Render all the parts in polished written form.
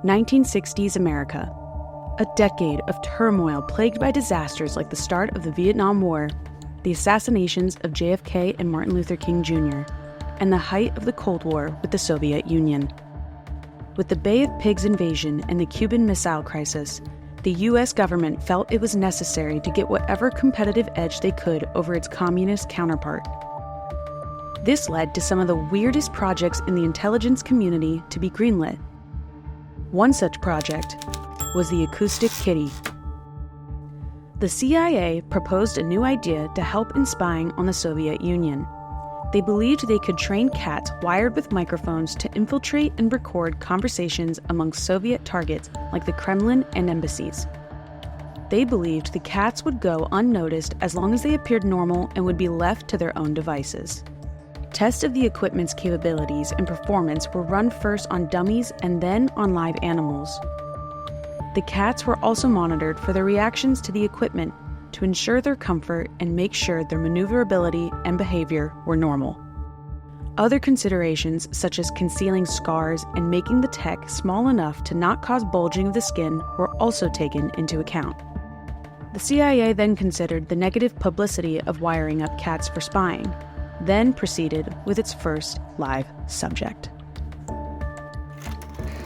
1960s America. A decade of turmoil plagued by disasters like the start of the Vietnam War, the assassinations of JFK and Martin Luther King Jr., and the height of the Cold War with the Soviet Union. With the Bay of Pigs invasion and the Cuban Missile Crisis, the U.S. government felt it was necessary to get whatever competitive edge they could over its communist counterpart. This led to some of the weirdest projects in the intelligence community to be greenlit. One such project was the Acoustic Kitty. The CIA proposed a new idea to help in spying on the Soviet Union. They believed they could train cats wired with microphones to infiltrate and record conversations among Soviet targets like the Kremlin and embassies. They believed the cats would go unnoticed as long as they appeared normal and would be left to their own devices. Tests of the equipment's capabilities and performance were run first on dummies and then on live animals. The cats were also monitored for their reactions to the equipment to ensure their comfort and make sure their maneuverability and behavior were normal. Other considerations, such as concealing scars and making the tech small enough to not cause bulging of the skin, were also taken into account. The CIA then considered the negative publicity of wiring up cats for spying, then proceeded with its first live subject.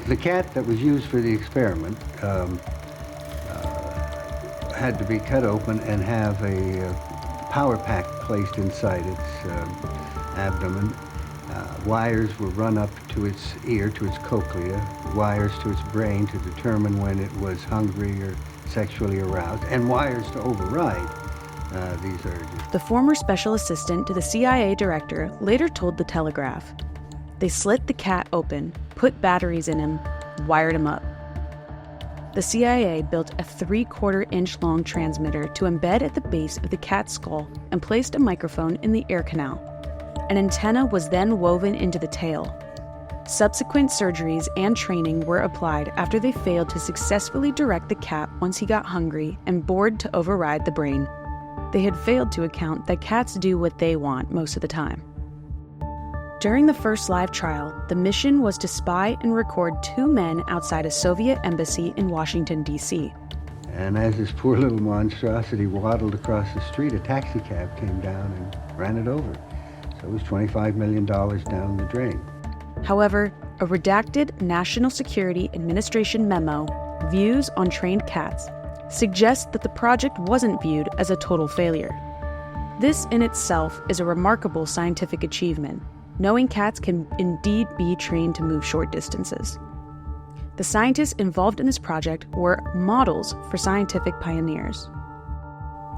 The cat that was used for the experiment had to be cut open and have a power pack placed inside its abdomen. Wires were run up to its ear, to its cochlea, wires to its brain to determine when it was hungry or sexually aroused, and wires to override these urges. The former special assistant to the CIA director later told The Telegraph, "They slit the cat open, put batteries in him, wired him up." The CIA built a 3/4-inch long transmitter to embed at the base of the cat's skull and placed a microphone in the ear canal. An antenna was then woven into the tail. Subsequent surgeries and training were applied after they failed to successfully direct the cat once he got hungry and bored to override the brain. They had failed to account that cats do what they want most of the time. During the first live trial, the mission was to spy and record 2 men outside a Soviet embassy in Washington, D.C. And as this poor little monstrosity waddled across the street, a taxi cab came down and ran it over. So it was $25 million down the drain. However, a redacted National Security Administration memo, Views on Trained Cats, suggests that the project wasn't viewed as a total failure. This in itself is a remarkable scientific achievement, knowing cats can indeed be trained to move short distances. The scientists involved in this project were models for scientific pioneers.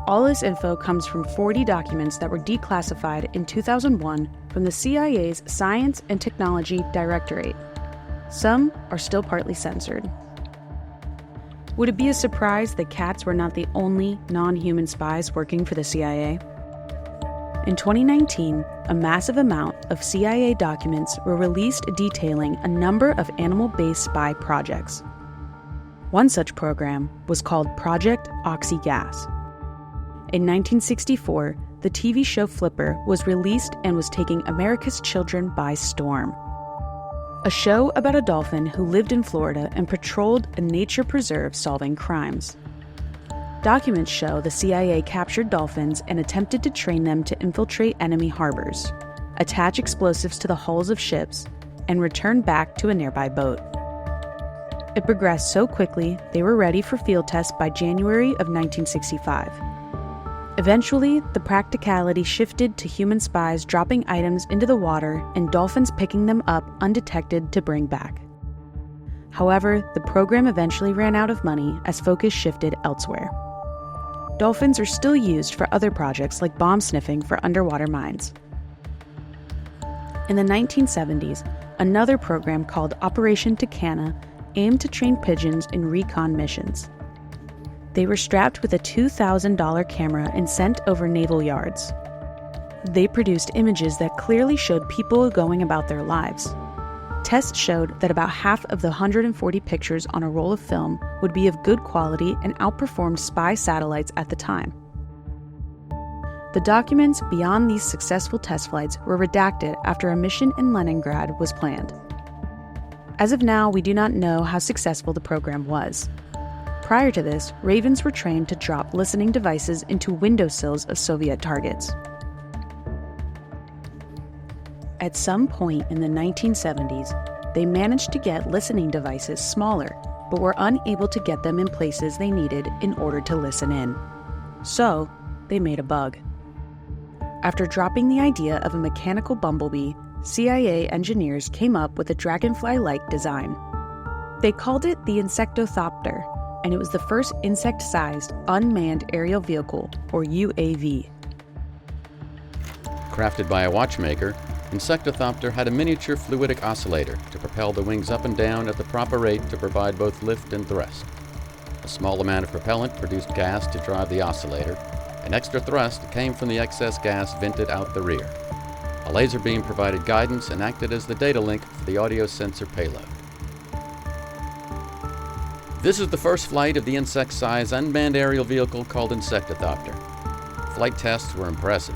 All this info comes from 40 documents that were declassified in 2001 from the CIA's Science and Technology Directorate. Some are still partly censored. Would it be a surprise that cats were not the only non-human spies working for the CIA? In 2019, a massive amount of CIA documents were released detailing a number of animal-based spy projects. One such program was called Project Oxygas. In 1964, the TV show Flipper was released and was taking America's children by storm. A show about a dolphin who lived in Florida and patrolled a nature preserve solving crimes. Documents show the CIA captured dolphins and attempted to train them to infiltrate enemy harbors, attach explosives to the hulls of ships, and return back to a nearby boat. It progressed so quickly they were ready for field tests by January of 1965. Eventually, the practicality shifted to human spies dropping items into the water and dolphins picking them up undetected to bring back. However, the program eventually ran out of money as focus shifted elsewhere. Dolphins are still used for other projects like bomb sniffing for underwater mines. In the 1970s, another program called Operation Tucana aimed to train pigeons in recon missions. They were strapped with a $2,000 camera and sent over naval yards. They produced images that clearly showed people going about their lives. Tests showed that about half of the 140 pictures on a roll of film would be of good quality and outperformed spy satellites at the time. The documents beyond these successful test flights were redacted after a mission in Leningrad was planned. As of now, we do not know how successful the program was. Prior to this, Ravens were trained to drop listening devices into windowsills of Soviet targets. At some point in the 1970s, they managed to get listening devices smaller, but were unable to get them in places they needed in order to listen in. So, they made a bug. After dropping the idea of a mechanical bumblebee, CIA engineers came up with a dragonfly-like design. They called it the Insectothopter, and it was the first insect-sized unmanned aerial vehicle, or UAV. Crafted by a watchmaker, Insectothopter had a miniature fluidic oscillator to propel the wings up and down at the proper rate to provide both lift and thrust. A small amount of propellant produced gas to drive the oscillator, and extra thrust came from the excess gas vented out the rear. A laser beam provided guidance and acted as the data link for the audio sensor payload. This is the first flight of the insect-sized unmanned aerial vehicle called Insectothopter. Flight tests were impressive.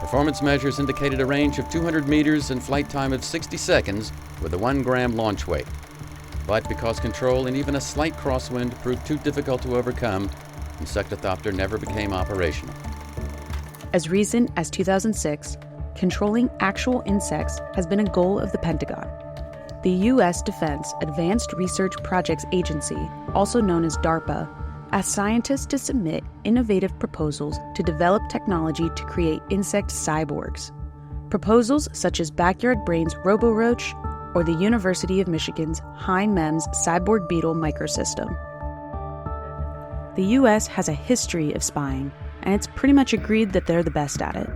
Performance measures indicated a range of 200 meters and flight time of 60 seconds with a 1-gram launch weight. But because control and even a slight crosswind proved too difficult to overcome, Insectothopter never became operational. As recent as 2006, controlling actual insects has been a goal of the Pentagon. The U.S. Defense Advanced Research Projects Agency, also known as DARPA, asked scientists to submit innovative proposals to develop technology to create insect cyborgs. Proposals such as Backyard Brain's RoboRoach or the University of Michigan's HiMems cyborg beetle microsystem. The U.S. has a history of spying, and it's pretty much agreed that they're the best at it.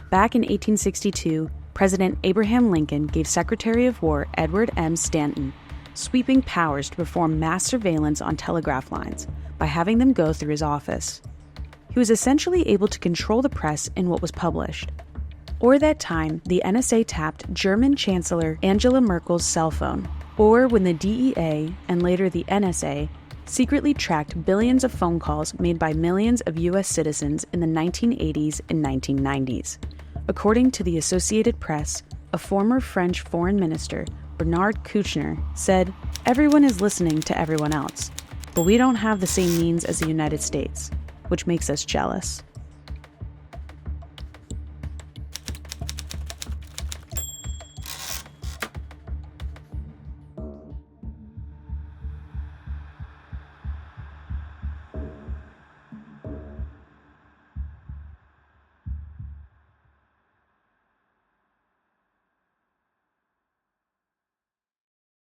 Back in 1862, President Abraham Lincoln gave Secretary of War Edward M. Stanton sweeping powers to perform mass surveillance on telegraph lines by having them go through his office. He was essentially able to control the press in what was published. Or that time, the NSA tapped German Chancellor Angela Merkel's cell phone, or when the DEA, and later the NSA, secretly tracked billions of phone calls made by millions of U.S. citizens in the 1980s and 1990s. According to the Associated Press, a former French foreign minister, Bernard Kouchner, said, "Everyone is listening to everyone else, but we don't have the same means as the United States, which makes us jealous."